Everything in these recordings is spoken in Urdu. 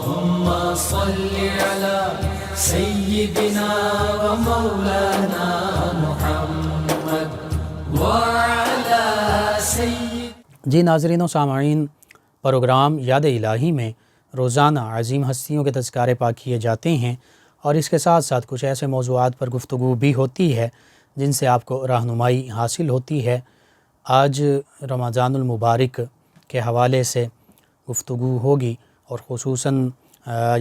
اللهم صل على سيدنا ومولانا محمد وعلى سيد جی ناظرین و سامعین، پروگرام یاد الہی میں روزانہ عظیم ہستیوں کے تذکارے پاک کیے جاتے ہیں، اور اس کے ساتھ ساتھ کچھ ایسے موضوعات پر گفتگو بھی ہوتی ہے جن سے آپ کو رہنمائی حاصل ہوتی ہے۔ آج رمضان المبارک کے حوالے سے گفتگو ہوگی، اور خصوصاً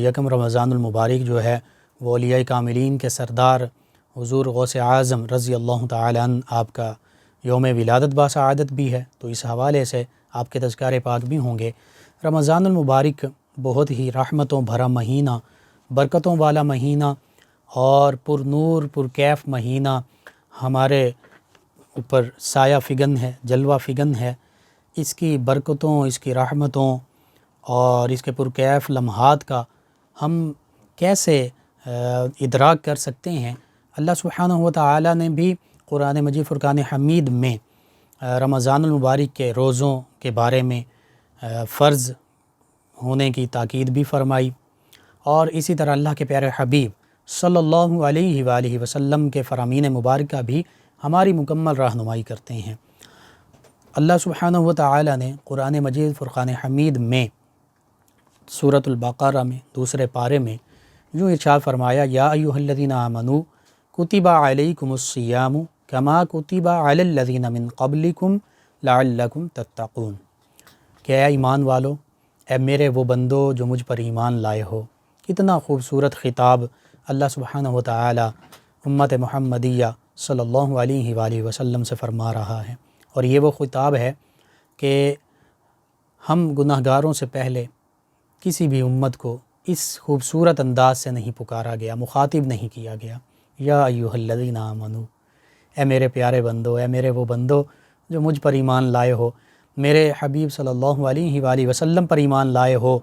یکم رمضان المبارک جو ہے وہ اولیاء کاملین کے سردار حضور غوث اعظم رضی اللہ تعالی عنہ آپ کا یوم ولادت باسعادت بھی ہے، تو اس حوالے سے آپ کے تذکارے پاک بھی ہوں گے۔ رمضان المبارک بہت ہی رحمتوں بھرا مہینہ، برکتوں والا مہینہ اور پر نور پر کیف مہینہ ہمارے اوپر سایہ فگن ہے، جلوہ فگن ہے۔ اس کی برکتوں، اس کی رحمتوں اور اس کے پرکیف لمحات کا ہم کیسے ادراک کر سکتے ہیں؟ اللہ سبحانہ و تعالی نے بھی قرآن مجید فرقان حمید میں رمضان المبارک کے روزوں کے بارے میں فرض ہونے کی تاکید بھی فرمائی، اور اسی طرح اللہ کے پیارے حبیب صلی اللہ علیہ وآلہ وسلم کے فرامین مبارکہ بھی ہماری مکمل رہنمائی کرتے ہیں۔ اللہ سبحانہ و تعالی نے قرآن مجید فرقان حمید میں سورۃ البقرہ میں دوسرے پارے میں یوں ارشاد فرمایا، یا ایھا الذین آمنوا کتب علیکم الصیام کما کتب علی الذین من قبلکم لعلکم تتقون، کہ اے ایمان والو، اے میرے وہ بندو جو مجھ پر ایمان لائے ہو۔ کتنا خوبصورت خطاب اللہ سبحانہ و تعالی امت محمدیہ صلی اللہ علیہ وآلہ وسلم سے فرما رہا ہے، اور یہ وہ خطاب ہے کہ ہم گناہ گاروں سے پہلے کسی بھی امت کو اس خوبصورت انداز سے نہیں پکارا گیا، مخاطب نہیں کیا گیا۔ یا ایھا الذین آمنو، اے میرے پیارے بندو، اے میرے وہ بندو جو مجھ پر ایمان لائے ہو، میرے حبیب صلی اللہ علیہ وآلہ وسلم پر ایمان لائے ہو،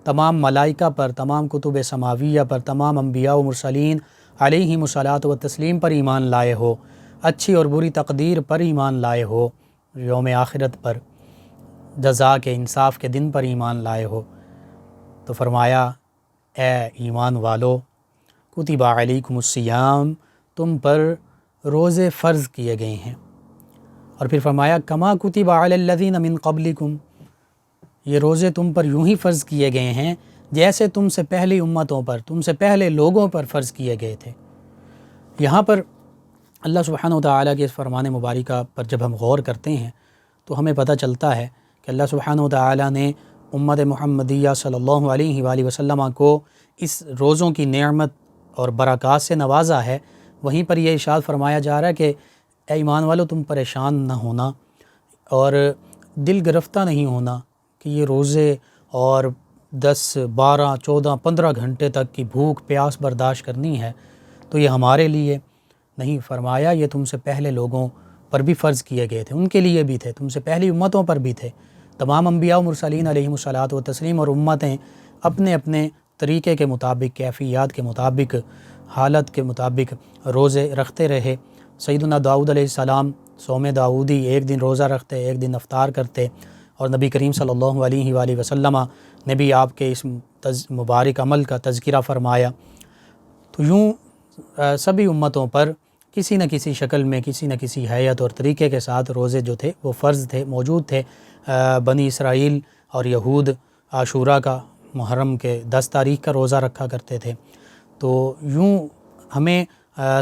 تمام ملائکہ پر، تمام کتب سماویہ پر، تمام انبیاء و مرسلین علیہم الصلاۃ والتسلیم پر ایمان لائے ہو، اچھی اور بری تقدیر پر ایمان لائے ہو، یوم آخرت پر، جزا کے انصاف کے دن پر ایمان لائے ہو۔ تو فرمایا، اے ایمان والو، کتب علیکم الصیام، تم پر روزے فرض کیے گئے ہیں، اور پھر فرمایا کما کتب علی الذین من قبلکم، یہ روزے تم پر یوں ہی فرض کیے گئے ہیں جیسے تم سے پہلی امتوں پر، تم سے پہلے لوگوں پر فرض کیے گئے تھے۔ یہاں پر اللہ سبحانہ و تعالیٰ کے اس فرمان مبارکہ پر جب ہم غور کرتے ہیں تو ہمیں پتہ چلتا ہے کہ اللہ سبحانہ و تعالیٰ نے امت محمدیہ صلی اللہ علیہ وآلہ وسلم کو اس روزوں کی نعمت اور برکات سے نوازا ہے۔ وہیں پر یہ ارشاد فرمایا جا رہا ہے کہ اے ایمان والو، تم پریشان نہ ہونا اور دل گرفتہ نہیں ہونا کہ یہ روزے اور 10، 12، 14، 15 گھنٹے تک کی بھوک پیاس برداشت کرنی ہے تو یہ ہمارے لیے نہیں۔ فرمایا یہ تم سے پہلے لوگوں پر بھی فرض کیے گئے تھے، ان کے لیے بھی تھے، تم سے پہلی امتوں پر بھی تھے۔ تمام انبیاء و مرسلین علیہم الصلاۃ والتسلیم اور امتیں اپنے اپنے طریقے کے مطابق، کیفیات کے مطابق، حالت کے مطابق روزے رکھتے رہے۔ سیدنا داؤد علیہ السلام صوم داؤدی، ایک دن روزہ رکھتے، ایک دن افطار کرتے، اور نبی کریم صلی اللہ علیہ وآلہ وسلم نے بھی آپ کے اس مبارک عمل کا تذکرہ فرمایا۔ تو یوں سبھی امتوں پر کسی نہ کسی شکل میں، کسی نہ کسی حیت اور طریقے کے ساتھ روزے جو تھے وہ فرض تھے، موجود تھے۔ بنی اسرائیل اور یہود عاشوراء کا، محرم کے 10 تاریخ کا روزہ رکھا کرتے تھے۔ تو یوں ہمیں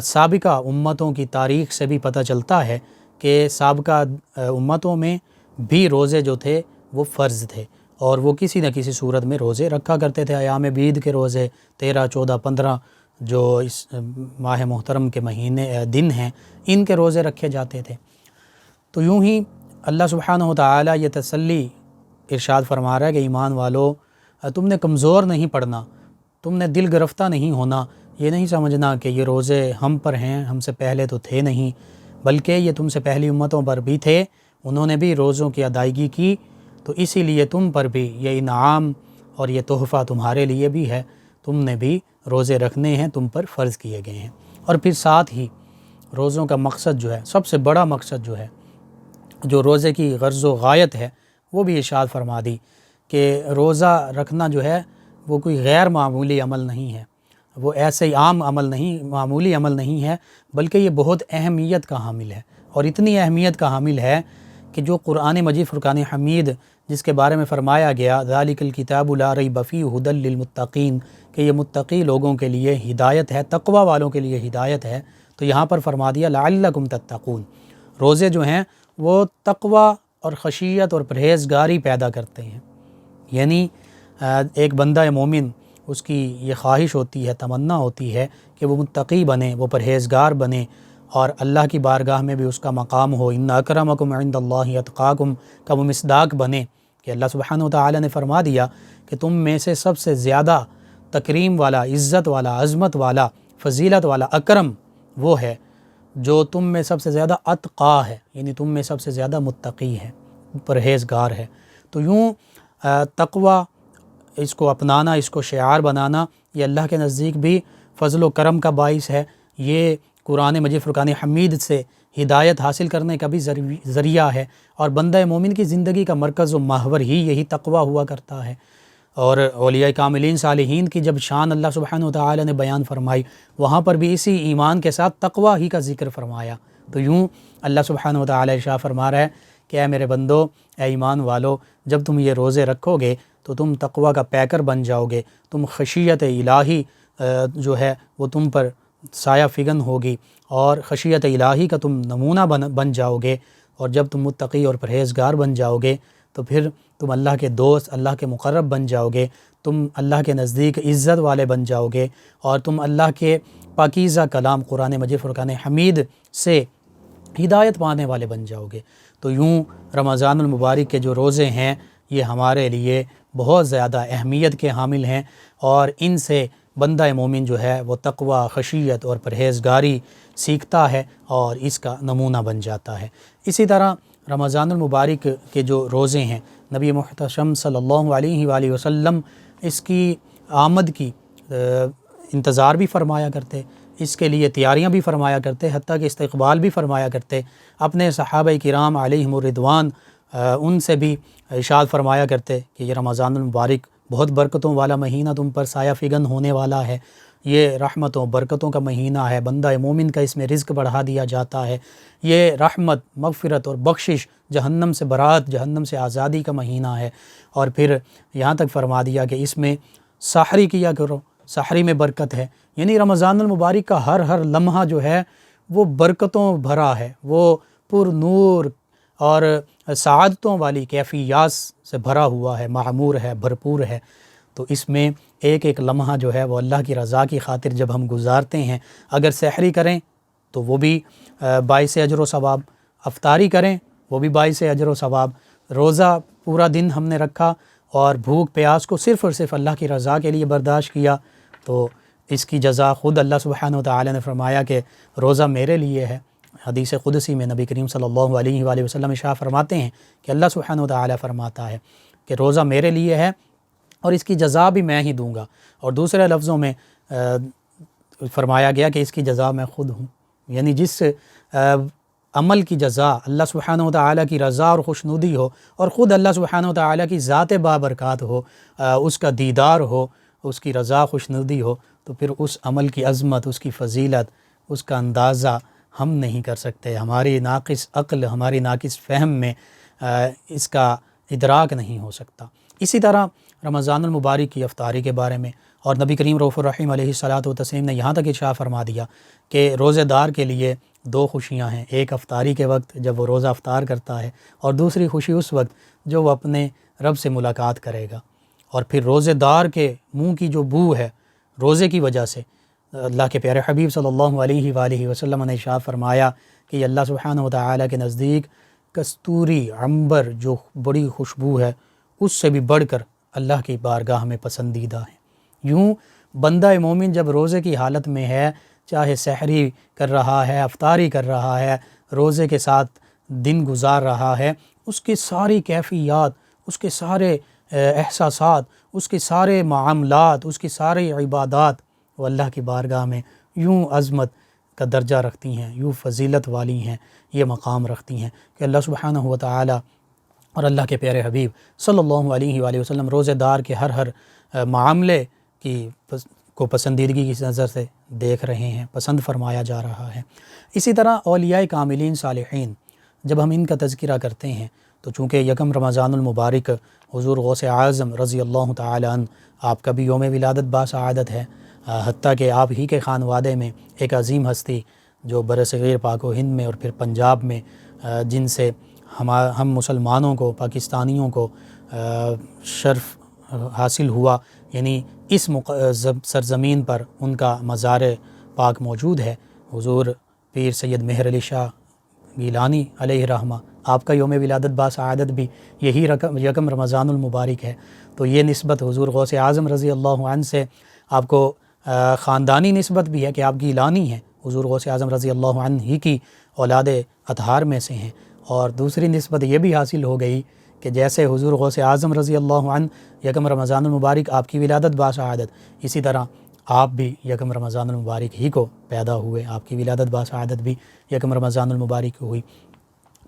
سابقہ امتوں کی تاریخ سے بھی پتہ چلتا ہے کہ سابقہ امتوں میں بھی روزے جو تھے وہ فرض تھے، اور وہ کسی نہ کسی صورت میں روزے رکھا کرتے تھے۔ ایام بید کے روزے 13، 14، 15 جو اس ماہ محترم کے مہینے دن ہیں، ان کے روزے رکھے جاتے تھے۔ تو یوں ہی اللہ سبحانہ و تعالیٰ یہ تسلی ارشاد فرما رہا ہے کہ ایمان والو، تم نے کمزور نہیں پڑنا، تم نے دل گرفتہ نہیں ہونا، یہ نہیں سمجھنا کہ یہ روزے ہم پر ہیں، ہم سے پہلے تو تھے نہیں، بلکہ یہ تم سے پہلی امتوں پر بھی تھے، انہوں نے بھی روزوں کی ادائیگی کی، تو اسی لیے تم پر بھی یہ انعام اور یہ تحفہ تمہارے لیے بھی ہے، تم نے بھی روزے رکھنے ہیں، تم پر فرض کیے گئے ہیں۔ اور پھر ساتھ ہی روزوں کا مقصد جو ہے، سب سے بڑا مقصد جو ہے، جو روزے کی غرض و غایت ہے، وہ بھی ارشاد فرما دی کہ روزہ رکھنا جو ہے وہ کوئی غیر معمولی عمل نہیں ہے، وہ ایسے ہی عام عمل نہیں، معمولی عمل نہیں ہے، بلکہ یہ بہت اہمیت کا حامل ہے، اور اتنی اہمیت کا حامل ہے کہ جو قرآن مجید فرقان حمید جس کے بارے میں فرمایا گیا ذالک الکتاب لا ریب فیہ ھدی للمتقین، کہ یہ متقی لوگوں کے لیے ہدایت ہے، تقوی والوں کے لیے ہدایت ہے، تو یہاں پر فرما دیا لعلکم تتقون۔ روزے جو ہیں وہ تقوی اور خشیت اور پرہیزگاری پیدا کرتے ہیں، یعنی ایک بندہ مومن اس کی یہ خواہش ہوتی ہے، تمنا ہوتی ہے کہ وہ متقی بنے، وہ پرہیزگار بنے، اور اللہ کی بارگاہ میں بھی اس کا مقام ہو، ان اکرمکم عند اللہ اتقاکم کا وہ مصداق بنے، کہ اللہ سبحانہ وتعالی نے فرما دیا کہ تم میں سے سب سے زیادہ تکریم والا، عزت والا، عظمت والا، فضیلت والا، اکرم وہ ہے جو تم میں سب سے زیادہ اتقا ہے، یعنی تم میں سب سے زیادہ متقی ہے، پرہیزگار ہے۔ تو یوں تقوی اس کو اپنانا، اس کو شعار بنانا، یہ اللہ کے نزدیک بھی فضل و کرم کا باعث ہے، یہ قرآن مجید فرقان حمید سے ہدایت حاصل کرنے کا بھی ذریعہ ہے، اور بندہ مومن کی زندگی کا مرکز و محور ہی یہی تقوی ہوا کرتا ہے۔ اور اولیاء کاملین صالحین کی جب شان اللہ سبحانہ وتعالی نے بیان فرمائی، وہاں پر بھی اسی ایمان کے ساتھ تقوی ہی کا ذکر فرمایا۔ تو یوں اللہ سبحانہ وتعالی ارشاد فرما رہا ہے کہ اے میرے بندو، اے ایمان والو، جب تم یہ روزے رکھو گے تو تم تقوی کا پیکر بن جاؤ گے، تم خشیت الہی جو ہے وہ تم پر سایہ فگن ہوگی، اور خشیت الہی کا تم نمونہ بن جاؤ گے، اور جب تم متقی اور پرہیزگار بن جاؤ گے تو پھر تم اللہ کے دوست، اللہ کے مقرب بن جاؤ گے، تم اللہ کے نزدیک عزت والے بن جاؤ گے، اور تم اللہ کے پاکیزہ کلام قرآن مجید فرقان حمید سے ہدایت پانے والے بن جاؤ گے۔ تو یوں رمضان المبارک کے جو روزے ہیں یہ ہمارے لیے بہت زیادہ اہمیت کے حامل ہیں، اور ان سے بندہ مومن جو ہے وہ تقوی، خشیت اور پرہیزگاری سیکھتا ہے اور اس کا نمونہ بن جاتا ہے۔ اسی طرح رمضان المبارک کے جو روزے ہیں، نبی محتشم صلی اللہ علیہ وآلہ وسلم اس کی آمد کی انتظار بھی فرمایا کرتے، اس کے لیے تیاریاں بھی فرمایا کرتے، حتیٰ کہ استقبال بھی فرمایا کرتے، اپنے صحابہ کرام علیہم الرضوان ان سے بھی ارشاد فرمایا کرتے کہ یہ رمضان المبارک بہت برکتوں والا مہینہ تم پر سایہ فگن ہونے والا ہے، یہ رحمتوں برکتوں کا مہینہ ہے، بندہ مومن کا اس میں رزق بڑھا دیا جاتا ہے، یہ رحمت، مغفرت اور بخشش، جہنم سے برات، جہنم سے آزادی کا مہینہ ہے۔ اور پھر یہاں تک فرما دیا کہ اس میں سحری کیا کرو، سحری میں برکت ہے، یعنی رمضان المبارک کا ہر لمحہ جو ہے وہ برکتوں بھرا ہے، وہ پر نور اور سعادتوں والی کیفیات سے بھرا ہوا ہے، معمور ہے، بھرپور ہے۔ تو اس میں ایک ایک لمحہ جو ہے وہ اللہ کی رضا کی خاطر جب ہم گزارتے ہیں، اگر سحری کریں تو وہ بھی باعث اجر و ثواب، افطاری کریں وہ بھی باعث اجر و ثواب، روزہ پورا دن ہم نے رکھا اور بھوک پیاس کو صرف اور صرف اللہ کی رضا کے لیے برداشت کیا، تو اس کی جزا خود اللہ سبحانہ وتعالی نے فرمایا کہ روزہ میرے لیے ہے۔ حدیث قدسی میں نبی کریم صلی اللہ علیہ وآلہ وسلم ارشاد فرماتے ہیں کہ اللہ سبحانہ وتعالی فرماتا ہے کہ روزہ میرے لیے ہے اور اس کی جزا بھی میں ہی دوں گا، اور دوسرے لفظوں میں فرمایا گیا کہ اس کی جزا میں خود ہوں، یعنی جس عمل کی جزا اللہ سبحانہ وتعالی کی رضا اور خوشنودی ہو، اور خود اللہ سبحانہ وتعالی کی ذات بابرکات ہو، اس کا دیدار ہو، اس کی رضا خوشنودی ہو، تو پھر اس عمل کی عظمت، اس کی فضیلت، اس کا اندازہ ہم نہیں کر سکتے، ہماری ناقص عقل، ہماری ناقص فہم میں اس کا ادراک نہیں ہو سکتا۔ اسی طرح رمضان المبارک کی افطاری کے بارے میں اور نبی کریم رؤوف الرحیم علیہ الصلاۃ والتسلیم نے یہاں تک ارشاد فرما دیا کہ روزہ دار کے لیے دو خوشیاں ہیں، ایک افطاری کے وقت جب وہ روزہ افطار کرتا ہے، اور دوسری خوشی اس وقت جو وہ اپنے رب سے ملاقات کرے گا۔ اور پھر روزے دار کے منہ کی جو بو ہے روزے کی وجہ سے، اللہ کے پیارے حبیب صلی اللہ علیہ وآلہ وسلم نے ارشاد فرمایا کہ یہ اللہ سبحانہ وتعالی کے نزدیک کستوری، عنبر جو بڑی خوشبو ہے، اس سے بھی بڑھ کر اللہ کی بارگاہ میں پسندیدہ ہے۔ یوں بندہ مومن جب روزے کی حالت میں ہے، چاہے سحری کر رہا ہے، افطاری کر رہا ہے، روزے کے ساتھ دن گزار رہا ہے، اس کی ساری کیفیات، اس کے سارے احساسات، اس کے سارے معاملات، اس کی ساری عبادات وہ اللہ کی بارگاہ میں یوں عظمت کا درجہ رکھتی ہیں، یوں فضیلت والی ہیں، یہ مقام رکھتی ہیں کہ اللہ سبحانہ وتعالی اور اللہ کے پیارے حبیب صلی اللہ علیہ وآلہ وسلم روزے دار کے ہر معاملے کو پسندیدگی کی نظر سے دیکھ رہے ہیں، پسند فرمایا جا رہا ہے۔ اسی طرح اولیاء کاملین صالحین، جب ہم ان کا تذکرہ کرتے ہیں تو چونکہ یکم رمضان المبارک حضور غوث اعظم رضی اللہ تعالی عنہ آپ کا بھی یوم ولادت باسعادت ہے، حتیٰ کہ آپ ہی کے خانوادے میں ایک عظیم ہستی جو برصغیر پاک و ہند میں اور پھر پنجاب میں جن سے ہم مسلمانوں کو، پاکستانیوں کو شرف حاصل ہوا، یعنی اس سرزمین پر ان کا مزار پاک موجود ہے، حضور پیر سید مہر علی شاہ گیلانی علیہ رحمہ، آپ کا یوم ولادت باسعادت بھی یہی یکم رمضان المبارک ہے۔ تو یہ نسبت حضور غوث اعظم رضی اللہ عنہ سے آپ کو خاندانی نسبت بھی ہے کہ آپ گیلانی ہیں، حضور غوث اعظم رضی اللہ عنہ ہی کی اولاد اطہار میں سے ہیں، اور دوسری نسبت یہ بھی حاصل ہو گئی کہ جیسے حضور غوث اعظم رضی اللہ عنہ یکم رمضان المبارک آپ کی ولادت باسعادت، اسی طرح آپ بھی یکم رمضان المبارک ہی کو پیدا ہوئے، آپ کی ولادت باسعادت بھی یکم رمضان المبارک ہوئی۔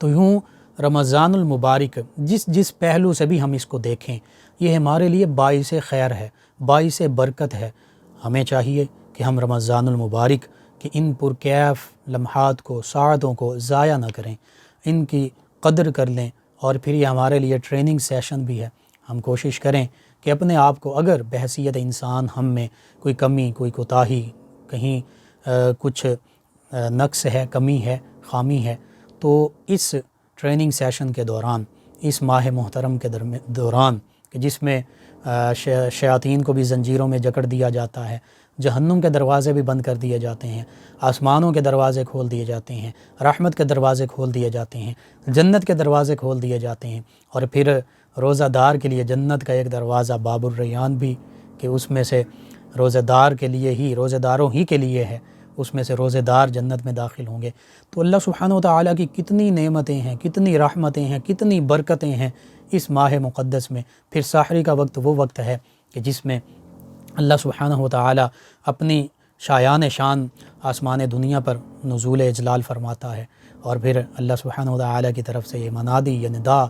تو یوں رمضان المبارک جس پہلو سے بھی ہم اس کو دیکھیں، یہ ہمارے لیے باعث خیر ہے، باعث برکت ہے۔ ہمیں چاہیے کہ ہم رمضان المبارک کہ ان پرکیف لمحات کو، ساعتوں کو ضائع نہ کریں، ان کی قدر کر لیں، اور پھر یہ ہمارے لیے ٹریننگ سیشن بھی ہے۔ ہم کوشش کریں کہ اپنے آپ کو اگر بحیثیت انسان ہم میں کوئی کمی، کوئی کوتاہی، کہیں کچھ نقص ہے، کمی ہے، خامی ہے، تو اس ٹریننگ سیشن کے دوران، اس ماہ محترم کے دوران کہ جس میں شیاطین کو بھی زنجیروں میں جکڑ دیا جاتا ہے، جہنم کے دروازے بھی بند کر دیے جاتے ہیں، آسمانوں کے دروازے کھول دیے جاتے ہیں، رحمت کے دروازے کھول دیے جاتے ہیں، جنت کے دروازے کھول دیے جاتے ہیں، اور پھر روزہ دار کے لیے جنت کا ایک دروازہ باب الریان بھی، کہ اس میں سے روزہ دار کے لیے ہی، روزہ داروں ہی کے لیے ہے، اس میں سے روزہ دار جنت میں داخل ہوں گے۔ تو اللہ سبحانہ و تعالیٰ کی کتنی نعمتیں ہیں، کتنی رحمتیں ہیں، کتنی برکتیں ہیں اس ماہ مقدس میں۔ پھر سحری کا وقت وہ وقت ہے کہ جس میں اللہ سبحانہ و تعالیٰ اپنی شایان شان آسمان دنیا پر نزول اجلال فرماتا ہے، اور پھر اللہ سبحانہ و تعالیٰ کی طرف سے یہ منادی یا ندا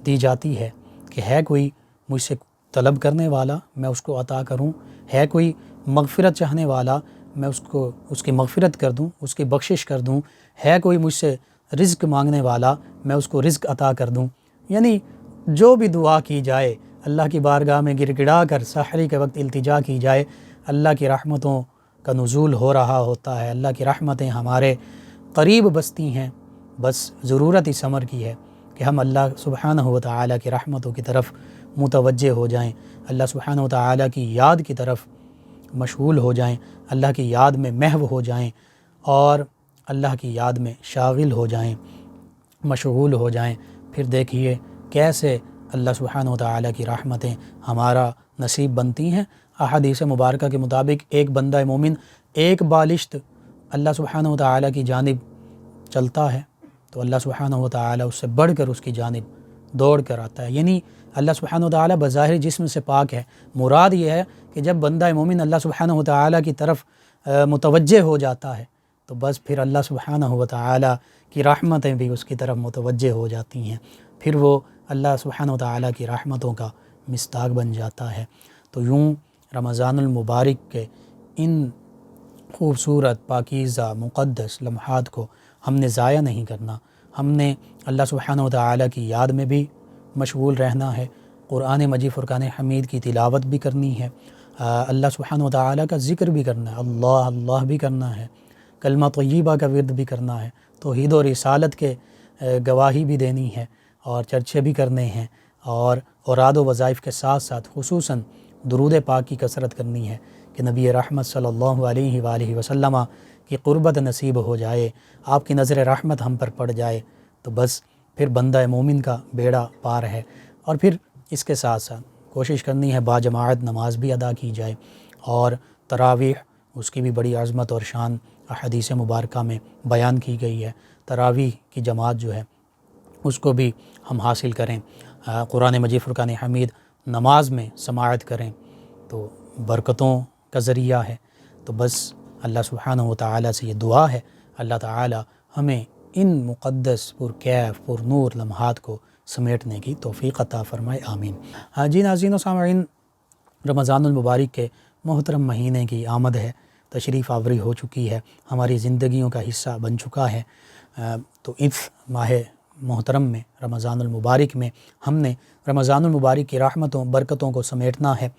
دی جاتی ہے کہ ہے کوئی مجھ سے طلب کرنے والا، میں اس کو عطا کروں، ہے کوئی مغفرت چاہنے والا، میں اس کی مغفرت کر دوں، اس کی بخشش کر دوں، ہے کوئی مجھ سے رزق مانگنے والا، میں اس کو رزق عطا کر دوں۔ یعنی جو بھی دعا کی جائے، اللہ کی بارگاہ میں گر گڑا کر سحری کے وقت التجا کی جائے، اللہ کی رحمتوں کا نزول ہو رہا ہوتا ہے، اللہ کی رحمتیں ہمارے قریب بستی ہیں۔ بس ضرورت اس امر کی ہے کہ ہم اللہ سبحانہ و تعالیٰ کی رحمتوں کی طرف متوجہ ہو جائیں، اللہ سبحانہ و تعالیٰ کی یاد کی طرف مشغول ہو جائیں، اللہ کی یاد میں محو ہو جائیں، اور اللہ کی یاد میں شاغل ہو جائیں، مشغول ہو جائیں۔ پھر دیکھیے کیسے اللہ سبحانہ و تعالیٰ کی رحمتیں ہمارا نصیب بنتی ہیں۔ احادیث مبارکہ کے مطابق ایک بندہ مومن ایک بالشت اللہ سبحانہ و تعالیٰ کی جانب چلتا ہے تو اللہ سبحانہ و تعالیٰ اس سے بڑھ کر اس کی جانب دوڑ کر آتا ہے۔ یعنی اللہ سبحانہ و تعالیٰ بظاہر جسم سے پاک ہے، مراد یہ ہے کہ جب بندہ مومن اللہ سبحانہ و تعالیٰ کی طرف متوجہ ہو جاتا ہے تو بس پھر اللہ سبحانہ و تعالیٰ کی رحمتیں بھی اس کی طرف متوجہ ہو جاتی ہیں، پھر وہ اللہ سبحانہ و تعالیٰ کی رحمتوں کا مصداق بن جاتا ہے۔ تو یوں رمضان المبارک کے ان خوبصورت، پاکیزہ، مقدس لمحات کو ہم نے ضائع نہیں کرنا، ہم نے اللہ سبحانہ و تعالیٰ کی یاد میں بھی مشغول رہنا ہے، قرآن مجید فرقان حمید کی تلاوت بھی کرنی ہے، اللہ سبحانہ و تعالیٰ کا ذکر بھی کرنا ہے، اللہ اللہ بھی کرنا ہے، کلمہ طیبہ کا ورد بھی کرنا ہے، توحید و رسالت کے گواہی بھی دینی ہے، اور چرچے بھی کرنے ہیں، اور اوراد و وظائف کے ساتھ ساتھ خصوصاً درود پاک کی کثرت کرنی ہے کہ نبی رحمت صلی اللہ علیہ وآلہ وسلم کی قربت نصیب ہو جائے، آپ کی نظر رحمت ہم پر پڑ جائے، تو بس پھر بندہ مومن کا بیڑا پار ہے۔ اور پھر اس کے ساتھ ساتھ کوشش کرنی ہے باجماعت نماز بھی ادا کی جائے، اور تراویح اس کی بھی بڑی عظمت اور شان احادیث مبارکہ میں بیان کی گئی ہے۔ تراویح کی جماعت جو ہے اس کو بھی ہم حاصل کریں، قرآن مجید فرقان حمید نماز میں سماعت کریں تو برکتوں کا ذریعہ ہے۔ تو بس اللہ سبحانہ و تعالیٰ سے یہ دعا ہے، اللہ تعالیٰ ہمیں ان مقدس پرکیف پر نور لمحات کو سمیٹنے کی توفیق عطا فرمائے، آمین۔ جی ناظرین و سامعین، رمضان المبارک کے محترم مہینے کی آمد ہے، تشریف آوری ہو چکی ہے، ہماری زندگیوں کا حصہ بن چکا ہے۔ تو اس ماہ محترم میں، رمضان المبارک میں، ہم نے رمضان المبارک کی رحمتوں برکتوں کو سمیٹنا ہے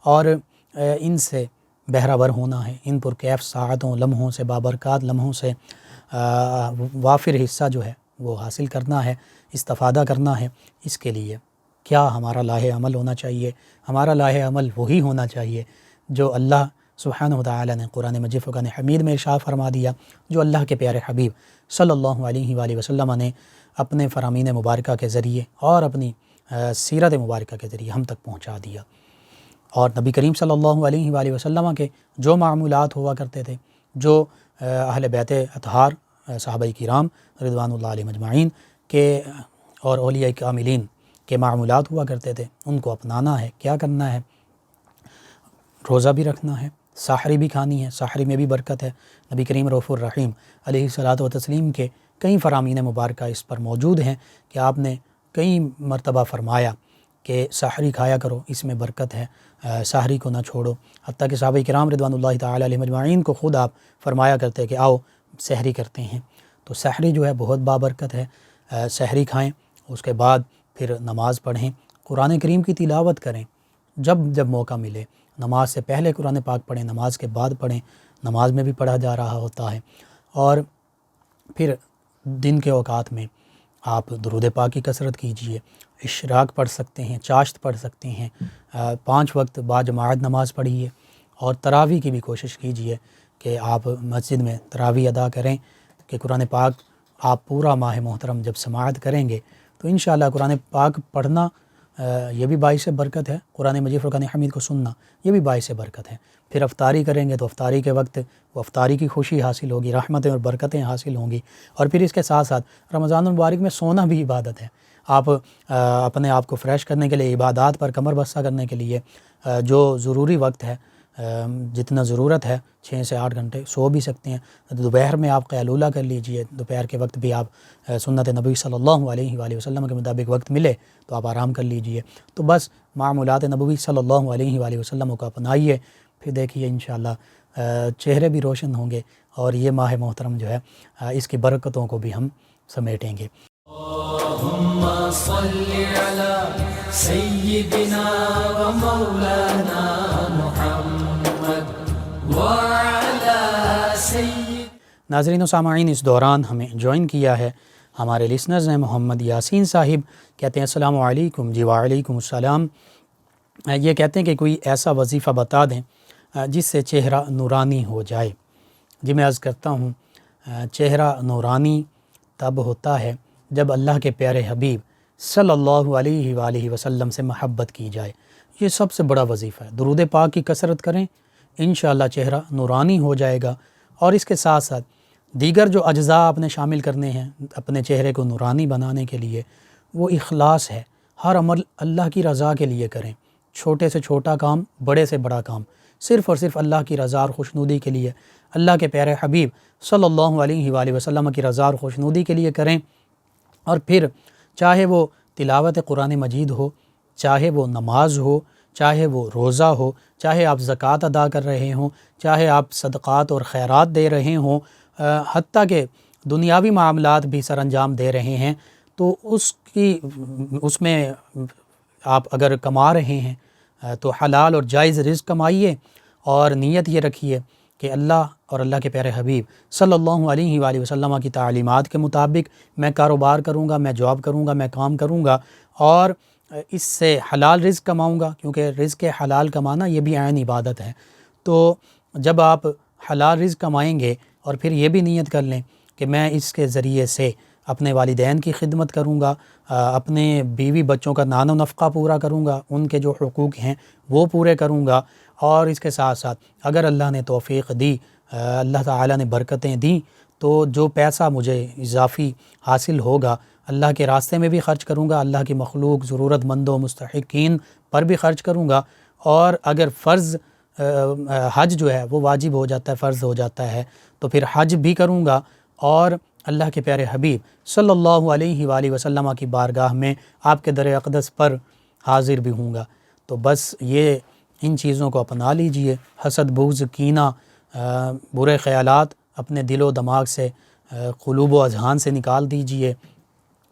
اور ان سے بہرہ ور ہونا ہے، ان پرکیف ساعتوں لمحوں سے، بابرکات لمحوں سے وافر حصہ جو ہے وہ حاصل کرنا ہے، استفادہ کرنا ہے۔ اس کے لیے کیا ہمارا لاہ عمل ہونا چاہیے؟ ہمارا لاہ عمل وہی ہونا چاہیے جو اللہ سبحانہ وتعالی نے قرآن مجید فرقان حمید میں ارشاد فرما دیا، جو اللہ کے پیارے حبیب صلی اللہ علیہ وآلہ وسلم نے اپنے فرامین مبارکہ کے ذریعے اور اپنی سیرت مبارکہ کے ذریعے ہم تک پہنچا دیا۔ اور نبی کریم صلی اللہ علیہ وآلہ وسلم کے جو معمولات ہوا کرتے تھے، جو اہل بیت اطہار صحابہ کرام رضوان اللہ علیہ مجمعین کے اور اولیاء کاملین کے معمولات ہوا کرتے تھے، ان کو اپنانا ہے۔ کیا کرنا ہے؟ روزہ بھی رکھنا ہے، سحری بھی کھانی ہے، سحری میں بھی برکت ہے۔ نبی کریم رؤوف الرحیم علیہ الصلاۃ والتسلیم کے کئی فرامین مبارکہ اس پر موجود ہیں کہ آپ نے کئی مرتبہ فرمایا کہ سحری کھایا کرو، اس میں برکت ہے، سحری کو نہ چھوڑو۔ حتیٰ کہ صحابہ کرام رضوان اللہ تعالی علیہ مجمعین کو خود آپ فرمایا کرتے کہ آؤ سحری کرتے ہیں۔ تو سحری جو ہے بہت بابرکت ہے، سحری کھائیں، اس کے بعد پھر نماز پڑھیں، قرآن کریم کی تلاوت کریں، جب موقع ملے۔ نماز سے پہلے قرآن پاک پڑھیں، نماز کے بعد پڑھیں، نماز میں بھی پڑھا جا رہا ہوتا ہے۔ اور پھر دن کے اوقات میں آپ درود پاک کی کثرت کیجئے، اشراق پڑھ سکتے ہیں، چاشت پڑھ سکتے ہیں، 5 وقت باجماعت نماز پڑھیے، اور تراویح کی بھی کوشش کیجئے کہ آپ مسجد میں تراویح ادا کریں، کہ قرآن پاک آپ پورا ماہ محترم جب سماعت کریں گے تو انشاءاللہ قرآن پاک پڑھنا یہ بھی باعث برکت ہے، قرآن مجید فرقان حمید کو سننا یہ بھی باعث برکت ہے۔ پھر افطاری کریں گے تو افطاری کے وقت وہ افطاری کی خوشی حاصل ہوگی، رحمتیں اور برکتیں حاصل ہوں گی۔ اور پھر اس کے ساتھ ساتھ رمضان المبارک میں سونا بھی عبادت ہے۔ آپ اپنے آپ کو فریش کرنے کے لیے، عبادات پر کمر بستہ کرنے کے لیے جو ضروری وقت ہے، جتنا ضرورت ہے 6 سے 8 گھنٹے سو بھی سکتے ہیں۔ دوپہر میں آپ قیلولہ کر لیجئے، دوپہر کے وقت بھی آپ سنت نبی صلی اللہ علیہ وآلہ وسلم کے مطابق وقت ملے تو آپ آرام کر لیجئے۔ تو بس معمولات نبوی صلی اللہ علیہ وآلہ وسلم کو اپنائیے، پھر دیکھیے انشاءاللہ چہرے بھی روشن ہوں گے، اور یہ ماہ محترم جو ہے اس کی برکتوں کو بھی ہم سمیٹیں گے۔ اللہم صلی علی سیدنا و مولانا محمد وعلی سید۔ ناظرین و سامعین، اس دوران ہمیں جوائن کیا ہے ہمارے لسنرز ہیں محمد یاسین صاحب، کہتے ہیں السلام علیکم۔ جی وعلیکم السلام۔ یہ کہتے ہیں کہ کوئی ایسا وظیفہ بتا دیں جس سے چہرہ نورانی ہو جائے۔ جی میں عرض کرتا ہوں، چہرہ نورانی تب ہوتا ہے جب اللہ کے پیارے حبیب صلی اللہ علیہ وآلہ وسلم سے محبت کی جائے۔ یہ سب سے بڑا وظیفہ ہے۔ درود پاک کی کثرت کریں، انشاءاللہ چہرہ نورانی ہو جائے گا۔ اور اس کے ساتھ ساتھ دیگر جو اجزاء آپ نے شامل کرنے ہیں اپنے چہرے کو نورانی بنانے کے لیے، وہ اخلاص ہے۔ ہر عمل اللہ کی رضا کے لیے کریں، چھوٹے سے چھوٹا کام، بڑے سے بڑا کام، صرف اور صرف اللہ کی رضا اور خوشنودی کے لیے، اللہ کے پیارے حبیب صلی اللہ علیہ وآلہ وسلم کی رضا اور خوشنودی کے لیے کریں۔ اور پھر چاہے وہ تلاوت قرآن مجید ہو، چاہے وہ نماز ہو، چاہے وہ روزہ ہو، چاہے آپ زکوٰۃ ادا کر رہے ہوں، چاہے آپ صدقات اور خیرات دے رہے ہوں، حتیٰ کہ دنیاوی معاملات بھی سر انجام دے رہے ہیں، تو اس میں آپ اگر کما رہے ہیں تو حلال اور جائز رزق کمائیے، اور نیت یہ رکھیے کہ اللہ اور اللہ کے پیارے حبیب صلی اللہ علیہ وآلہ وسلم کی تعلیمات کے مطابق میں کاروبار کروں گا، میں جاب کروں گا، میں کام کروں گا، اور اس سے حلال رزق کماؤں گا، کیونکہ رزق حلال کمانا یہ بھی عین عبادت ہے۔ تو جب آپ حلال رزق کمائیں گے اور پھر یہ بھی نیت کر لیں کہ میں اس کے ذریعے سے اپنے والدین کی خدمت کروں گا، اپنے بیوی بچوں کا نان و نفقہ پورا کروں گا، ان کے جو حقوق ہیں وہ پورے کروں گا، اور اس کے ساتھ ساتھ اگر اللہ نے توفیق دی، اللہ تعالیٰ نے برکتیں دیں، تو جو پیسہ مجھے اضافی حاصل ہوگا اللہ کے راستے میں بھی خرچ کروں گا، اللہ کی مخلوق ضرورت مندوں مستحقین پر بھی خرچ کروں گا، اور اگر فرض حج جو ہے وہ واجب ہو جاتا ہے، فرض ہو جاتا ہے، تو پھر حج بھی کروں گا، اور اللہ کے پیارے حبیب صلی اللہ علیہ وآلہ وسلم کی بارگاہ میں آپ کے در اقدس پر حاضر بھی ہوں گا۔ تو بس یہ ان چیزوں کو اپنا لیجئے، حسد، بغض، کینہ، برے خیالات اپنے دل و دماغ سے، قلوب و اذہان سے نکال دیجئے۔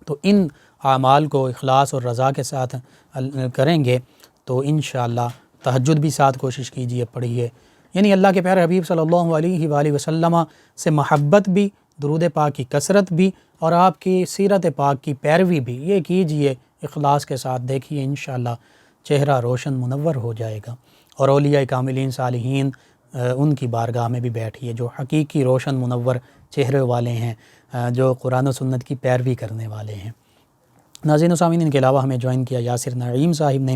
تو ان اعمال کو اخلاص اور رضا کے ساتھ کریں گے تو انشاءاللہ تہجد بھی ساتھ کوشش کیجئے، پڑھیے، یعنی اللہ کے پیارے حبیب صلی اللہ علیہ وآلہ وسلم سے محبت بھی، درود پاک کی کثرت بھی، اور آپ کی سیرت پاک کی پیروی بھی، یہ کیجئے اخلاص کے ساتھ، دیکھیے انشاءاللہ چہرہ روشن منور ہو جائے گا۔ اور اولیاء کاملین صالحین ان کی بارگاہ میں بھی بیٹھیے جو حقیقی روشن منور چہرے والے ہیں، جو قرآن و سنت کی پیروی کرنے والے ہیں۔ ناظرین و سامعین، ان کے علاوہ ہمیں جوائن کیا یاسر نعیم صاحب نے،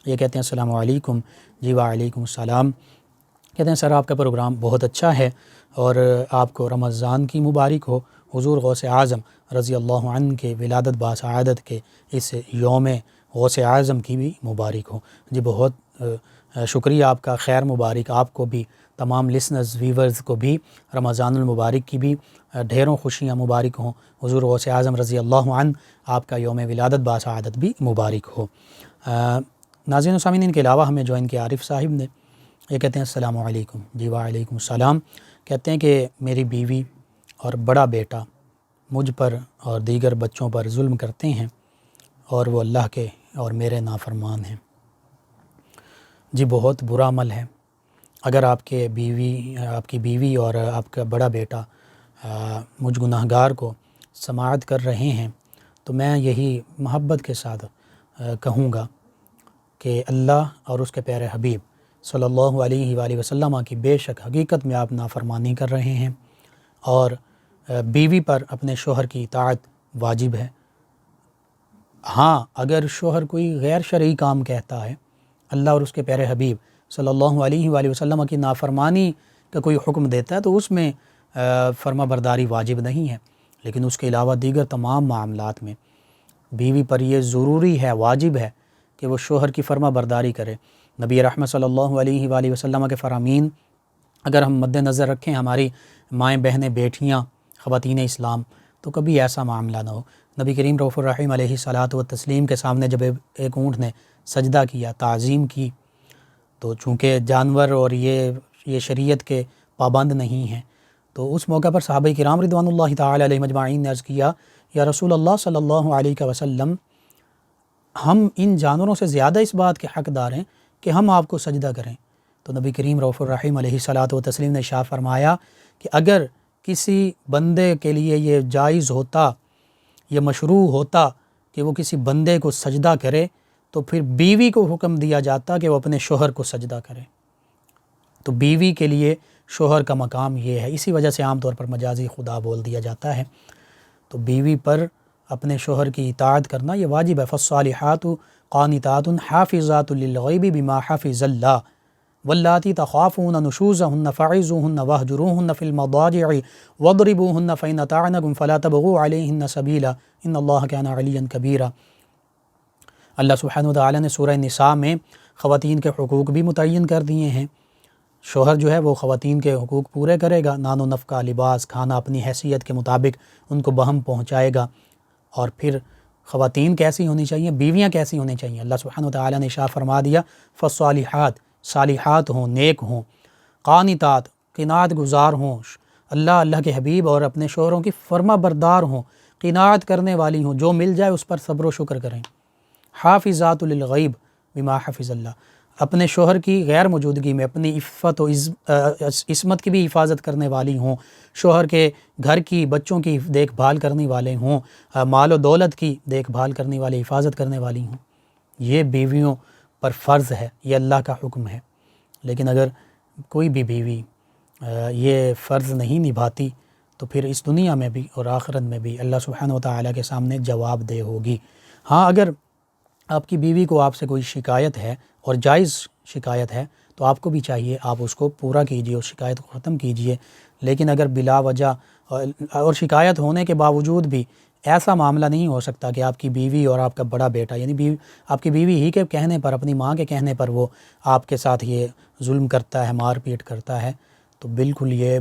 یہ کہتے ہیں السلام علیکم۔ جی وعلیکم السلام۔ کہتے ہیں سر آپ کا پروگرام بہت اچھا ہے اور آپ کو رمضان کی مبارک ہو، حضور غوث اعظم رضی اللہ عنہ کے ولادت باسعادت کے اس یوم غوث اعظم کی بھی مبارک ہو۔ جی بہت شکریہ آپ کا، خیر مبارک آپ کو بھی، تمام لسنرز ویورز کو بھی رمضان المبارک کی بھی ڈھیروں خوشیاں مبارک ہوں، حضور غوث اعظم رضی اللہ عنہ آپ کا یوم ولادت باسعادت بھی مبارک ہو۔ ناظرین و سامعین، ان کے علاوہ ہمیں جوائن کیا عارف صاحب نے، یہ کہتے ہیں السلام علیکم۔ جی وعلیکم السلام۔ کہتے ہیں کہ میری بیوی اور بڑا بیٹا مجھ پر اور دیگر بچوں پر ظلم کرتے ہیں اور وہ اللہ کے اور میرے نافرمان ہیں۔ جی بہت برا عمل ہے۔ اگر آپ کی بیوی اور آپ کا بڑا بیٹا مجھ گناہگار کو سماعت کر رہے ہیں تو میں یہی محبت کے ساتھ کہوں گا کہ اللہ اور اس کے پیارے حبیب صلی اللہ علیہ وآلہ وسلم کی بے شک حقیقت میں آپ نافرمانی کر رہے ہیں، اور بیوی پر اپنے شوہر کی اطاعت واجب ہے۔ ہاں اگر شوہر کوئی غیر شرعی کام کہتا ہے، اللہ اور اس کے پیارے حبیب صلی اللہ علیہ وآلہ وسلم کی نافرمانی کا کوئی حکم دیتا ہے تو اس میں فرما برداری واجب نہیں ہے، لیکن اس کے علاوہ دیگر تمام معاملات میں بیوی پر یہ ضروری ہے، واجب ہے کہ وہ شوہر کی فرما برداری کرے۔ نبی رحمت صلی اللہ علیہ وآلہ وسلم کے فرامین اگر ہم مد نظر رکھیں، ہماری مائیں بہنیں بیٹیاں خواتین اسلام، تو کبھی ایسا معاملہ نہ ہو۔ نبی کریم رؤوف الرحیم علیہ الصلاۃ والتسلیم کے سامنے جب ایک اونٹ نے سجدہ کیا، تعظیم کی، تو چونکہ جانور اور یہ شریعت کے پابند نہیں ہیں، تو اس موقع پر صحابہ کرام رضوان اللہ تعالی علیہ مجمعین نے عرض کیا، یا رسول اللہ صلی اللہ علیہ وسلم، ہم ان جانوروں سے زیادہ اس بات کے حقدار ہیں کہ ہم آپ کو سجدہ کریں۔ تو نبی کریم رؤوف الرحیم علیہ الصلاۃ والتسلیم نے ارشاد فرمایا کہ اگر کسی بندے کے لیے یہ جائز ہوتا، یہ مشروع ہوتا کہ وہ کسی بندے کو سجدہ کرے، تو پھر بیوی کو حکم دیا جاتا کہ وہ اپنے شوہر کو سجدہ کرے۔ تو بیوی کے لیے شوہر کا مقام یہ ہے، اسی وجہ سے عام طور پر مجازی خدا بول دیا جاتا ہے۔ تو بیوی پر اپنے شوہر کی اطاعت کرنا یہ واجب ہے۔ فالصالحات قانتات حافظات للغیب بما حفظ اللہ واللاتی تخافون نشوزهن فعظوهن واہجروهن فی المضاجع واضربوهن فإن أطعنکم فلا تبغوا علیہن سبیلا ان اللہ کان علیا کبیرا۔ اللہ سبحانہ وتعالی نے سورہ نساء میں خواتین کے حقوق بھی متعین کر دیے ہیں۔ شوہر جو ہے وہ خواتین کے حقوق پورے کرے گا، نان و نفقہ، لباس، کھانا اپنی حیثیت کے مطابق ان کو بہم پہنچائے گا۔ اور پھر خواتین کیسی ہونی چاہیے، بیویاں کیسی ہونی چاہیے، اللہ سبحانہ وتعالی نے ارشاد فرما دیا، فالصالحات، صالحات ہوں، نیک ہوں، قانتات، قناعت گزار ہوں، اللہ کے حبیب اور اپنے شوہروں کی فرما بردار ہوں، قناعت کرنے والی ہوں، جو مل جائے اس پر صبر و شکر کریں۔ حافظات للغیب بما حفظ اللہ، اپنے شوہر کی غیر موجودگی میں اپنی عفت و عصمت کی بھی حفاظت کرنے والی ہوں، شوہر کے گھر کی، بچوں کی دیکھ بھال کرنے والے ہوں، مال و دولت کی دیکھ بھال کرنے والی، حفاظت کرنے والی ہوں۔ یہ بیویوں پر فرض ہے، یہ اللہ کا حکم ہے۔ لیکن اگر کوئی بھی بیوی یہ فرض نہیں نبھاتی تو پھر اس دنیا میں بھی اور آخرت میں بھی اللہ سبحانہ وتعالی کے سامنے جواب دہ ہوگی۔ ہاں اگر آپ کی بیوی کو آپ سے کوئی شکایت ہے اور جائز شکایت ہے تو آپ کو بھی چاہیے آپ اس کو پورا کیجیے، اس شکایت کو ختم کیجیے۔ لیکن اگر بلا وجہ اور شکایت ہونے کے باوجود بھی ایسا معاملہ نہیں ہو سکتا کہ آپ کی بیوی اور آپ کا بڑا بیٹا، یعنی آپ کی بیوی ہی کے کہنے پر، اپنی ماں کے کہنے پر وہ آپ کے ساتھ یہ ظلم کرتا ہے، مار پیٹ کرتا ہے، تو بالکل یہ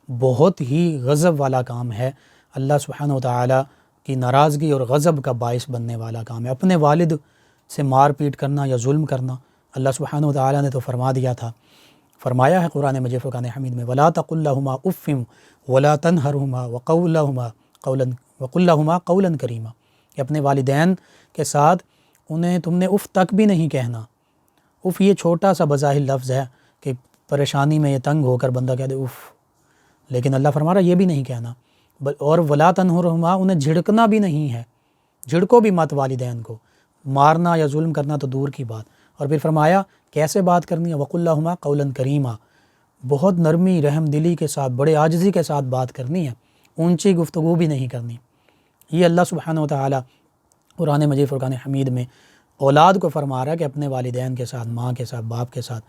بہت ہی غضب والا کام ہے، اللہ سبحانہ وتعالی کی ناراضگی اور غضب کا باعث بننے والا کام ہے۔ اپنے والد سے مار پیٹ کرنا یا ظلم کرنا اللہ سبحانہ و تعالیٰ نے تو فرما دیا تھا، فرمایا ہے قرآن مجید فرقان حمید میں وَلَا تَقُلْ لَهُمَا أُفٍّ وَلَا تَنْهَرْهُمَا وَقُلْ لَهُمَا قَوْلًا كَرِيمًا کہ اپنے والدین کے ساتھ انہیں تم نے اف تک بھی نہیں کہنا۔ اف یہ چھوٹا سا بظاہر لفظ ہے کہ پریشانی میں یہ تنگ ہو کر بندہ کہہ دے اف، لیکن اللہ فرما رہا یہ بھی نہیں کہنا، اور وَلَا تَنْهَرْهُمَا انہیں جھڑکنا بھی نہیں ہے، جھڑکو بھی مت والدین کو، مارنا یا ظلم کرنا تو دور کی بات۔ اور پھر فرمایا کیسے بات کرنی ہے، وَقُلْ لَهُمَا قَوْلًا كَرِيمًا، بہت نرمی رحم دلی کے ساتھ بڑے عاجزی کے ساتھ بات کرنی ہے، اونچی گفتگو بھی نہیں کرنی۔ یہ اللہ سبحانہ و تعالیٰ قرآن مجید فرقان حمید میں اولاد کو فرما رہا ہے کہ اپنے والدین کے ساتھ، ماں کے ساتھ، باپ کے ساتھ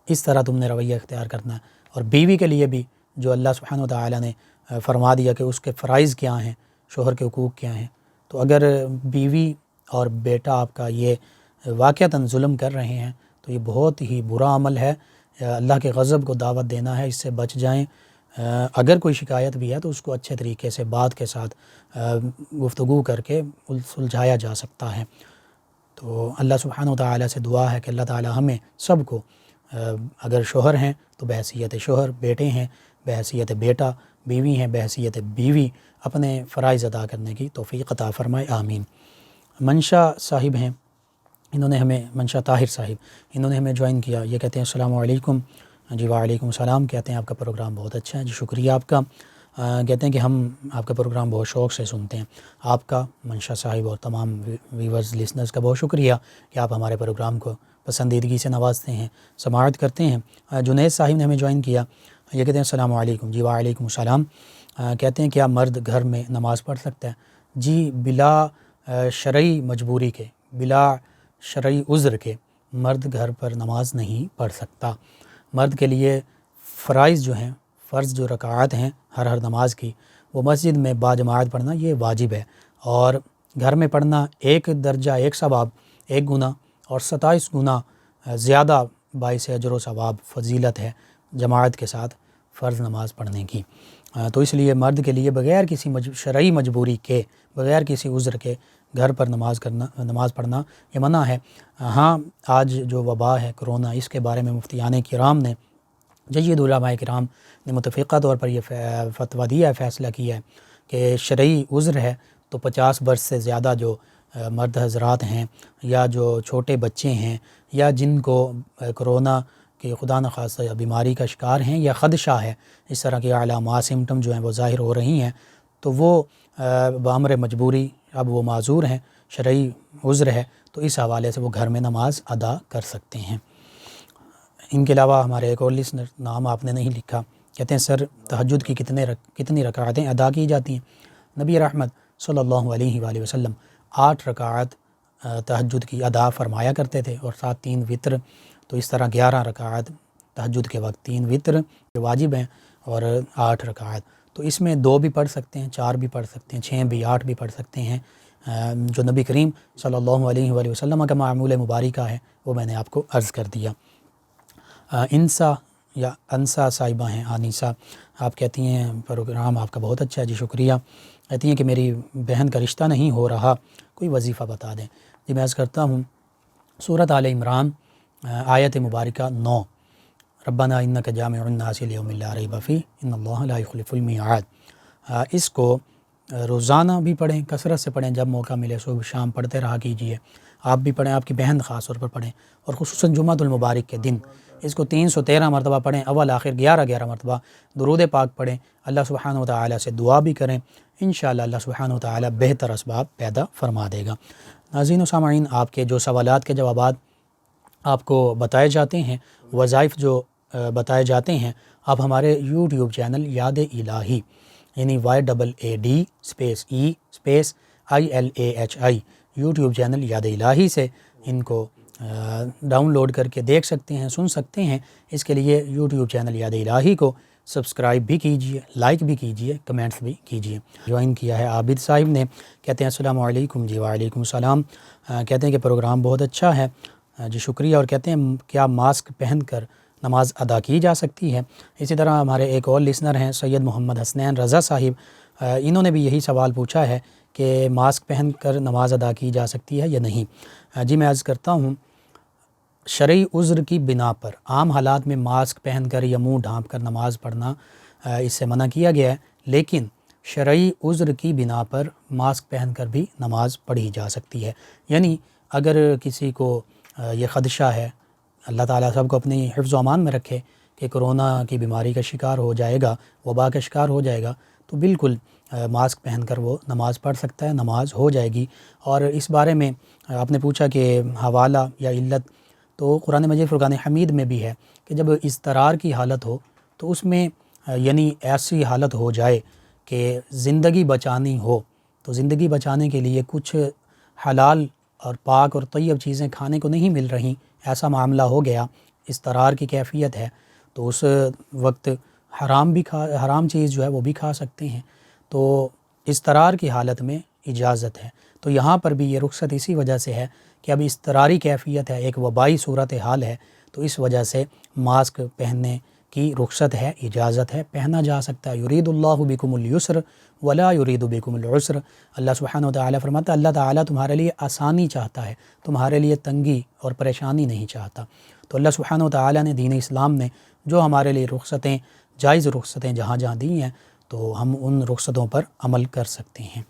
اس طرح تم نے رویہ اختیار کرنا ہے۔ اور بیوی کے لیے بھی جو اللہ سبحانہ و تعالیٰ نے فرما دیا کہ اس کے فرائض کیا ہیں، شوہر کے حقوق کیا ہیں، تو اگر بیوی اور بیٹا آپ کا یہ واقعتاً ظلم کر رہے ہیں تو یہ بہت ہی برا عمل ہے، اللہ کے غضب کو دعوت دینا ہے، اس سے بچ جائیں۔ اگر کوئی شکایت بھی ہے تو اس کو اچھے طریقے سے بات کے ساتھ گفتگو کر کے سلجھایا جا سکتا ہے۔ تو اللہ سبحانہ و تعالیٰ سے دعا ہے کہ اللہ تعالیٰ ہمیں سب کو، اگر شوہر ہیں تو بحیثیت شوہر، بیٹے ہیں بحیثیت بیٹا، بیوی ہیں بحیثیت بیوی، اپنے فرائض ادا کرنے کی توفیق عطا فرمائے، آمین۔ منشا صاحب ہیں، انہوں نے ہمیں، منشا طاہر صاحب، انہوں نے ہمیں جوائن کیا۔ یہ کہتے ہیں السلام علیکم۔ جی وعلیکم السلام، کہتے ہیں آپ کا پروگرام بہت اچھا ہے، جی شکریہ آپ کا۔ کہتے ہیں کہ ہم آپ کا پروگرام بہت شوق سے سنتے ہیں۔ آپ کا، منشا صاحب اور تمام ویورز لسنرز کا بہت شکریہ کہ آپ ہمارے پروگرام کو پسندیدگی سے نوازتے ہیں، سماعت کرتے ہیں۔ جنید صاحب نے ہمیں جوائن کیا، یہ کہتے ہیں السلام علیکم۔ جی وعلیکم السلام، کہتے ہیں کیا مرد گھر میں نماز پڑھ سکتا ہے؟ جی بلا شرعی مجبوری کے، بلا شرعی عذر کے مرد گھر پر نماز نہیں پڑھ سکتا۔ مرد کے لیے فرائض جو ہیں، فرض جو رکعات ہیں ہر نماز کی، وہ مسجد میں باجماعت پڑھنا یہ واجب ہے، اور گھر میں پڑھنا ایک درجہ، ایک ثواب، ایک گناہ اور 27 گنا زیادہ باعث اجر و ثواب فضیلت ہے جماعت کے ساتھ فرض نماز پڑھنے کی۔ تو اس لیے مرد کے لیے بغیر کسی شرعی مجبوری کے، بغیر کسی عذر کے گھر پر نماز پڑھنا یہ منع ہے۔ ہاں آج جو وبا ہے کرونا، اس کے بارے میں مفتیان کرام نے، جید علماء کرام نے متفقہ طور پر یہ فتویٰ دیا ہے، فیصلہ کیا ہے کہ شرعی عذر ہے تو 50 برس سے زیادہ جو مرد حضرات ہیں، یا جو چھوٹے بچے ہیں، یا جن کو کرونا کہ خدا نخواستہ یا بیماری کا شکار ہیں یا خدشہ ہے، اس طرح کے علامات سمٹم جو ہیں وہ ظاہر ہو رہی ہیں، تو وہ بامر مجبوری اب وہ معذور ہیں، شرعی عذر ہے، تو اس حوالے سے وہ گھر میں نماز ادا کر سکتے ہیں۔ ان کے علاوہ ہمارے ایک اور لسنر، نام آپ نے نہیں لکھا، کہتے ہیں سر تہجد کی کتنی رکعتیں ادا کی جاتی ہیں؟ نبی رحمت صلی اللہ علیہ وآلہ وسلم 8 رکعت تہجد کی ادا فرمایا کرتے تھے، اور ساتھ 3 وطر، تو اس طرح 11 رکعت تہجد کے وقت، 3 وطر جو واجب ہیں اور 8 رکعت، تو اس میں 2 بھی پڑھ سکتے ہیں، 4 بھی پڑھ سکتے ہیں، 6 بھی، 8 بھی پڑھ سکتے ہیں، جو نبی کریم صلی اللہ علیہ وآلہ وسلم کا معمول مبارکہ ہے وہ میں نے آپ کو عرض کر دیا۔ انسا یا انسا صاحبہ ہیں، آنیسا، آپ کہتی ہیں پروگرام آپ کا بہت اچھا ہے، جی شکریہ۔ کہتی ہیں کہ میری بہن کا رشتہ نہیں ہو رہا، کوئی وظیفہ بتا دیں۔ جی میں عرض کرتا ہوں، سورۃ آل عمران آیت مبارکہ 9، ربنا انک جامع الناس لیوم لا ریب فیہ ان اللہ لا یخلف المیعاد، اس کو روزانہ بھی پڑھیں، کثرت سے پڑھیں، جب موقع ملے صبح شام پڑھتے رہا کیجیے، آپ بھی پڑھیں، آپ کی بہن خاص طور پر پڑھیں، اور خصوصاً جمعۃ المبارک کے دن اس کو 313 مرتبہ پڑھیں، اول آخر 11 مرتبہ درود پاک پڑھیں، اللہ سبحانہ و تعالیٰ سے دعا بھی کریں، انشاءاللہ اللہ سبحانہ و تعالیٰ بہتر اسباب پیدا فرما دے گا۔ ناظرین و سامعین، آپ کے جو سوالات کے جوابات آپ کو بتائے جاتے ہیں، وظائف جو بتائے جاتے ہیں، آپ ہمارے یوٹیوب چینل یاد الہی، یعنی YEE_ILAHI یوٹیوب چینل یاد الہی سے ان کو ڈاؤن لوڈ کر کے دیکھ سکتے ہیں، سن سکتے ہیں۔ اس کے لیے یوٹیوب چینل یاد الہی کو سبسکرائب بھی کیجیے، لائک بھی کیجیے، کمنٹس بھی کیجیے۔ جوائن کیا ہے عابد صاحب نے، کہتے ہیں السلام علیکم۔ جی وعلیکم السلام، کہتے ہیں کہ پروگرام بہت اچھا ہے، جی شکریہ، اور کہتے ہیں کیا ماسک پہن کر نماز ادا کی جا سکتی ہے؟ اسی طرح ہمارے ایک اور لسنر ہیں سید محمد حسنین رضا صاحب، انہوں نے بھی یہی سوال پوچھا ہے کہ ماسک پہن کر نماز ادا کی جا سکتی ہے یا نہیں۔ جی میں عرض کرتا ہوں، شرعی عذر کی بنا پر عام حالات میں ماسک پہن کر یا منہ ڈھانپ کر نماز پڑھنا اس سے منع کیا گیا ہے، لیکن شرعی عذر کی بنا پر ماسک پہن کر بھی نماز پڑھی جا سکتی ہے۔ یعنی اگر کسی کو یہ خدشہ ہے، اللہ تعالیٰ سب کو اپنی حفظ و امان میں رکھے، کہ کرونا کی بیماری کا شکار ہو جائے گا، وبا کا شکار ہو جائے گا، تو بالکل ماسک پہن کر وہ نماز پڑھ سکتا ہے، نماز ہو جائے گی۔ اور اس بارے میں آپ نے پوچھا کہ حوالہ یا علت، تو قرآن مجید فرقان حمید میں بھی ہے کہ جب اضطرار کی حالت ہو تو اس میں یعنی ایسی حالت ہو جائے کہ زندگی بچانی ہو، تو زندگی بچانے کے لیے کچھ حلال اور پاک اور طیب چیزیں کھانے کو نہیں مل رہیں، ایسا معاملہ ہو گیا، اضطرار کی کیفیت ہے، تو اس وقت حرام چیز جو ہے وہ بھی کھا سکتے ہیں، تو اضطرار کی حالت میں اجازت ہے۔ تو یہاں پر بھی یہ رخصت اسی وجہ سے ہے کہ اب اضطراری کیفیت ہے، ایک وبائی صورتحال ہے، تو اس وجہ سے ماسک پہننے کی رخصت ہے، اجازت ہے، پہنا جا سکتا ہے۔ یرید اللہ بکم الیسر ولا یرید بکم العسر، اللہ سبحانہ و تعالیٰ فرماتا ہے اللہ تعالیٰ تمہارے لیے آسانی چاہتا ہے، تمہارے لیے تنگی اور پریشانی نہیں چاہتا۔ تو اللہ سبحانہ و تعالیٰ نے دین اسلام نے جو ہمارے لیے رخصتیں، جائز رخصتیں جہاں جہاں دی ہیں، تو ہم ان رخصتوں پر عمل کر سکتے ہیں۔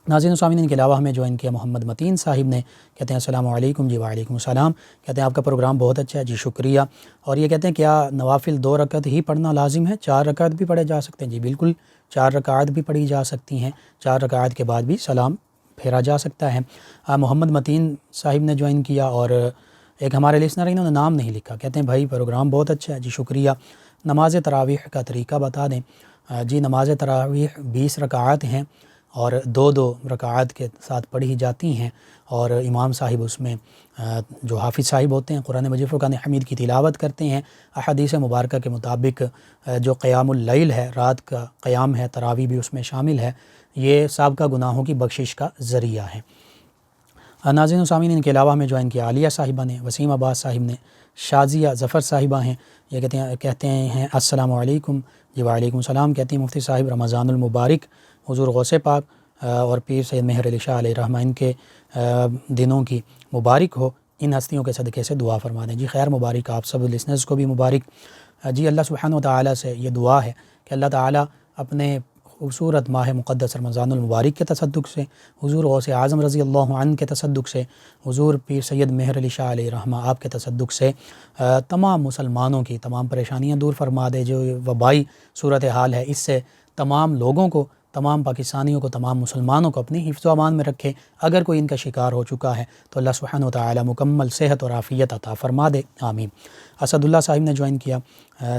ناظرین و سامعین، ان کے علاوہ ہمیں جوائن کیا محمد متین صاحب نے، کہتے ہیں السلام علیکم۔ جی وعلیکم السلام، کہتے ہیں آپ کا پروگرام بہت اچھا ہے، جی شکریہ۔ اور یہ کہتے ہیں کیا نوافل 2 رکعت ہی پڑھنا لازم ہے، 4 رکعت بھی پڑھے جا سکتے ہیں؟ جی بالکل، 4 رکعت بھی پڑھی جا سکتی ہیں، 4 رکعت کے بعد بھی سلام پھیرا جا سکتا ہے۔ محمد متین صاحب نے جوائن کیا، اور ایک ہمارے لسنر انہوں نے نام نہیں لکھا، کہتے ہیں بھائی پروگرام بہت اچھا ہے، جی شکریہ، نماز تراویح کا طریقہ بتا دیں۔ جی نماز تراویح 20 رکعات ہیں، اور 2 رکعات کے ساتھ پڑھی جاتی ہیں، اور امام صاحب اس میں جو حافظ صاحب ہوتے ہیں قرآن مجید فرقان حمید کی تلاوت کرتے ہیں۔ احادیث مبارکہ کے مطابق جو قیام اللیل ہے، رات کا قیام ہے، تراویح بھی اس میں شامل ہے، یہ سابقہ گناہوں کی بخشش کا ذریعہ ہے۔ ناظرین و سامعین، ان کے علاوہ ہمیں جوائن کیا عالیہ صاحبہ نے، وسیم عباس صاحب نے، شازیہ ظفر صاحبہ ہیں، یہ کہتے ہیں السلام علیکم۔ جی وعلیکم السلام، کہتے ہیں مفتی صاحب رمضان المبارک حضور غوث پاک اور پیر سید مہر علی شاہ علیہ الرحمہ ان کے دنوں کی مبارک ہو، ان ہستیوں کے صدقے سے دعا فرما دیں۔ جی خیر مبارک، آپ سب لسنرز کو بھی مبارک۔ جی اللہ سبحانہ و تعالیٰ سے یہ دعا ہے کہ اللہ تعالیٰ اپنے خوبصورت ماہ مقدس رمضان المبارک کے تصدق سے، حضور غوث اعظم رضی اللہ عنہ کے تصدق سے، حضور پیر سید مہر علی شاہ علیہ الرحمہ آپ کے تصدق سے تمام مسلمانوں کی تمام پریشانیاں دور فرما دے۔ جو وبائی صورتحال ہے، اس سے تمام لوگوں کو، تمام پاکستانیوں کو، تمام مسلمانوں کو اپنی حفظ و امان میں رکھے۔ اگر کوئی ان کا شکار ہو چکا ہے تو اللہ سبحانہ و تعالیٰ مکمل صحت اور عافیت عطا فرما دے، آمین۔ اسد اللہ صاحب نے جوائن کیا،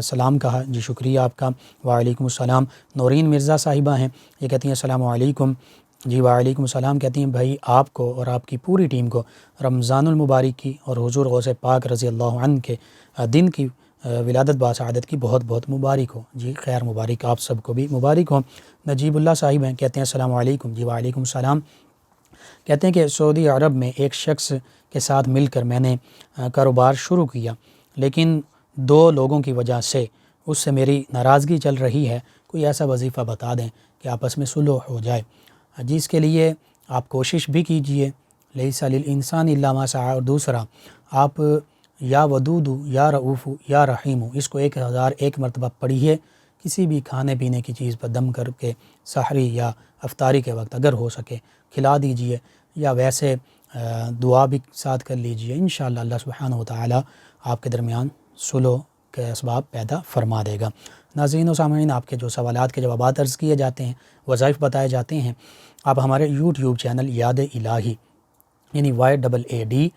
سلام کہا، جی شکریہ آپ کا، وعلیکم السلام۔ نورین مرزا صاحبہ ہیں، یہ کہتی ہیں السلام علیکم۔ جی وعلیکم السلام، کہتی ہیں بھائی آپ کو اور آپ کی پوری ٹیم کو رمضان المبارک کی اور حضور غوث پاک رضی اللہ عنہ کے دن کی ولادت باسعادت کی بہت بہت مبارک ہو۔ جی خیر مبارک، آپ سب کو بھی مبارک ہو۔ نجیب اللہ صاحب ہیں، کہتے ہیں السلام علیکم۔ جی وعلیکم السلام، کہتے ہیں کہ سعودی عرب میں ایک شخص کے ساتھ مل کر میں نے کاروبار شروع کیا، لیکن 2 لوگوں کی وجہ سے اس سے میری ناراضگی چل رہی ہے، کوئی ایسا وظیفہ بتا دیں کہ آپس میں صلح ہو جائے۔ جی اس کے لیے آپ کوشش بھی کیجئے، لیس للانسان الا ما سعی، اور دوسرا آپ یا ودود یا رؤوف یا رحیم، اس کو 1001 مرتبہ پڑھیے، کسی بھی کھانے پینے کی چیز پر دم کر کے سحری یا افطاری کے وقت اگر ہو سکے کھلا دیجئے، یا ویسے دعا بھی ساتھ کر لیجئے، انشاءاللہ اللہ سبحانہ و تعالی آپ کے درمیان صلح کے اسباب پیدا فرما دے گا۔ ناظرین و سامعین، آپ کے جو سوالات کے جوابات عرض کیے جاتے ہیں، وظائف بتائے جاتے ہیں، آپ ہمارے یوٹیوب چینل یاد الہی، یعنی YAAD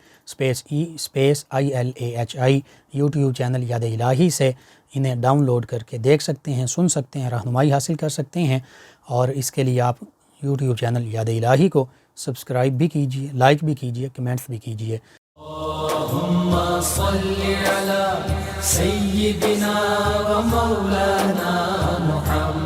/EILAHI یوٹیوب چینل یاد الہی سے انہیں ڈاؤن لوڈ کر کے دیکھ سکتے ہیں، سن سکتے ہیں، رہنمائی حاصل کر سکتے ہیں، اور اس کے لیے آپ یوٹیوب چینل یاد الہی کو سبسکرائب بھی کیجئے، لائک بھی کیجئے، کمنٹس بھی کیجئے۔ اللهم صل على سيدنا ومولانا محمد